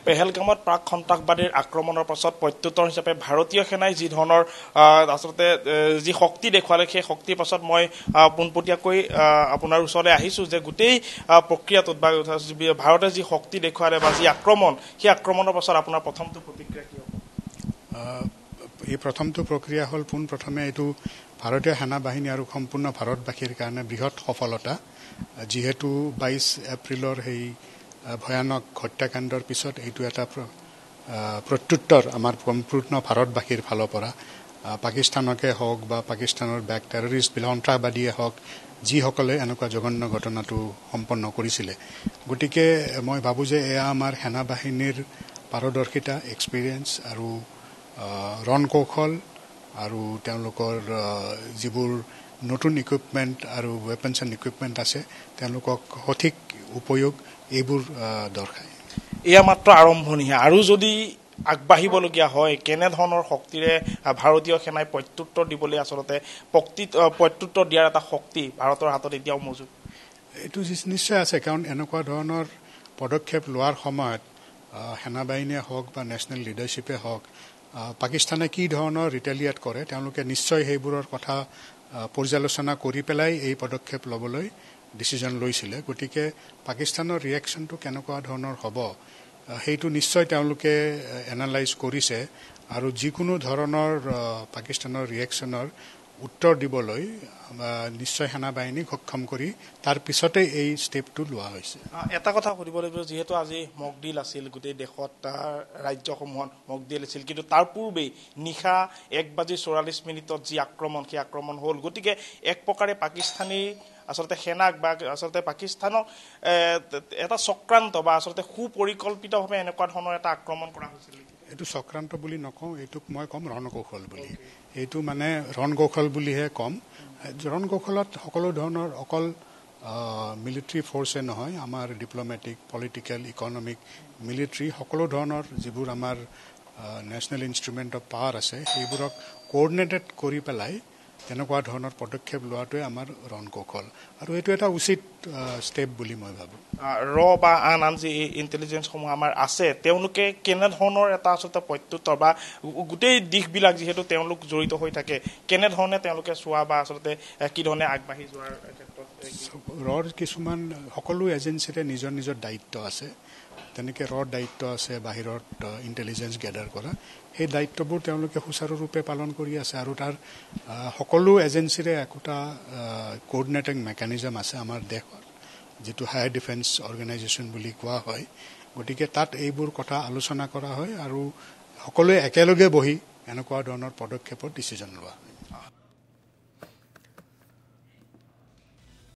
পেহেলগামত প্ৰাক সন্ত্ৰাসবাদীৰ আক্ৰমণৰ পাছত প্ৰত্যুত্তৰ হিচাপে ভাৰতীয় সেনাই যি ধৰণৰ আচলতে যি শক্তি দেখুৱালে সেই শক্তিৰ পাছত মই পোনপটীয়াকৈ আপোনাৰ ওচৰলৈ আহিছোঁ যে গোটেই প্ৰক্ৰিয়াটোত বা ভাৰতে যি শক্তি দেখুৱালে বা যি আক্ৰমণ সেই আক্ৰমণৰ পাছত আপোনাৰ প্ৰথমটো প্ৰতিক্ৰিয়া কি হ'ব? এই প্ৰথমটো প্ৰক্ৰিয়া হ'ল পোনপ্ৰথমে এইটো ভাৰতীয় সেনা বাহিনী আৰু সম্পূৰ্ণ ভাৰতবাসীৰ কাৰণে বৃহৎ সফলতা, যিহেতু 22 এপ্ৰিলৰ সেই ভয়ানক হত্যাকাণ্ডৰ পিছত এইটো এটা প্ৰত্যুত্তৰ আমাৰ সম্পূৰ্ণ ভাৰতবাসীৰ ফালৰ পৰা পাকিস্তানকে হওক বা পাকিস্তানৰ বেক টেৰৰিষ্ট সন্ত্ৰাসবাদীয়ে হওক, যিসকলে এনেকুৱা জঘন্য ঘটনাটো সম্পন্ন কৰিছিলে। গতিকে মই ভাবোঁ যে এয়া আমাৰ সেনা বাহিনীৰ পাৰদৰ্শিতা, এক্সপিৰিয়েঞ্চ আৰু ৰণকৌশল আৰু তেওঁলোকৰ যিবোৰ নতুন ইকুইপমেণ্ট আৰু ৱেপনছ এণ্ড ইকুইপমেণ্ট আছে তেওঁলোকক সঠিক উপয়োগ এইবোৰ দৰ্শায়। এয়া মাত্ৰ আৰম্ভণিহে, আৰু যদি আগবাঢ়িবলগীয়া হয় কেনেধৰণৰ শক্তিৰে ভাৰতীয় সেনাই প্ৰত্যুত্তৰ দিবলৈ আচলতে প্ৰত্যুত্তৰ দিয়াৰ এটা শক্তি ভাৰতৰ হাতত এতিয়াও মজুত? এইটো নিশ্চয় আছে, কাৰণ এনেকুৱা ধৰণৰ পদক্ষেপ লোৱাৰ সময়ত সেনা বাহিনীয়ে হওক বা নেশ্যনেল লিডাৰশ্বিপে হওক পাকিস্তানে কি ধৰণৰ ৰিটেলিয়েট কৰে তেওঁলোকে নিশ্চয় সেইবোৰৰ কথা পৰ্যালোচনা কৰি পেলাই এই পদক্ষেপ ল'বলৈ ডিচিজন লৈছিলে। গতিকে পাকিস্তানৰ ৰিয়েকশ্যনটো কেনেকুৱা ধৰণৰ হ'ব সেইটো নিশ্চয় তেওঁলোকে এনালাইজ কৰিছে, আৰু যিকোনো ধৰণৰ পাকিস্তানৰ ৰিয়েকশ্যনৰ উত্তৰ দিবলৈ নিশ্চয় সেনা বাহিনীক সক্ষম কৰি তাৰ পিছতে এই ষ্টেপটো লোৱা হৈছে। এটা কথা সুধিব লাগিব, যিহেতু আজি মক ড্ৰিল আছিল, গোটেই দেশত ৰাজ্যসমূহত মক ড্ৰিল আছিল, কিন্তু তাৰ পূৰ্বেই নিশা 1:44 যি আক্ৰমণ সেই আক্ৰমণ হ'ল। গতিকে এক প্ৰকাৰে পাকিস্তানী আচলতে সেনাক বা আচলতে পাকিস্তানক এটা চক্ৰান্ত বা আচলতে সুপৰিকল্পিতভাৱে এনেকুৱা ধৰণৰ এটা আক্ৰমণ কৰা হৈছিল। এইটো চক্ৰান্ত বুলি নকওঁ, এইটোক মই ক'ম ৰণকৌশল বুলি। এইটো মানে ৰণকৌশল বুলিহে ক'ম। ৰণকৌশলত সকলো ধৰণৰ অকল মিলিটাৰী ফ'ৰ্চে নহয়, আমাৰ ডিপ্ল'মেটিক, পলিটিকেল, ইকনমিক, মিলিটাৰী সকলো ধৰণৰ যিবোৰ আমাৰ নেশ্যনেল ইনষ্ট্ৰুমেণ্ট অফ পাৱাৰ আছে সেইবোৰক কোঅৰ্ডিনেটেড কৰি পেলাই তেনেকুৱা ধৰণৰ পদক্ষেপ লোৱাটোৱে আমাৰ ৰণকৌশল, আৰু এইটো এটা উচিত ষ্টেপ বুলি মই ভাবোঁ। বা আন যি ইণ্টেলিজেঞ্চসমূহ আমাৰ আছে তেওঁলোকে কেনেধৰণৰ এটা আচলতে প্ৰত্যুত্তৰ বা গোটেই দিশবিলাক যিহেতু তেওঁলোক জড়িত হৈ থাকে, কেনেধৰণে তেওঁলোকে চোৱা বা আচলতে কি ধৰণে আগবাঢ়ি যোৱাৰ ক্ষেত্ৰত? কিছুমান সকলো এজেঞ্চিৰে নিজৰ নিজৰ দায়িত্ব আছে। তেনেকৈ দায়িত্ব আছে বাহিৰত ইণ্টেলিজেঞ্চ গেডাৰ কৰা, সেই দায়িত্ববোৰ তেওঁলোকে সুচাৰুৰূপে পালন কৰি আছে, আৰু তাৰ সকলো এজেঞ্চিৰে একোটা কোঅৰ্ডিনেটিং মেকানিজম আছে আমাৰ দেশত, যিটো হায়াৰ ডিফেন্স অৰ্গেনাইজেশ্যন বুলি কোৱা হয়। গতিকে তাত এইবোৰ কথা আলোচনা কৰা হয় আৰু সকলোৱে একেলগে বহি এনেকুৱা ধৰণৰ পদক্ষেপৰ ডিচিজন লোৱা হয়।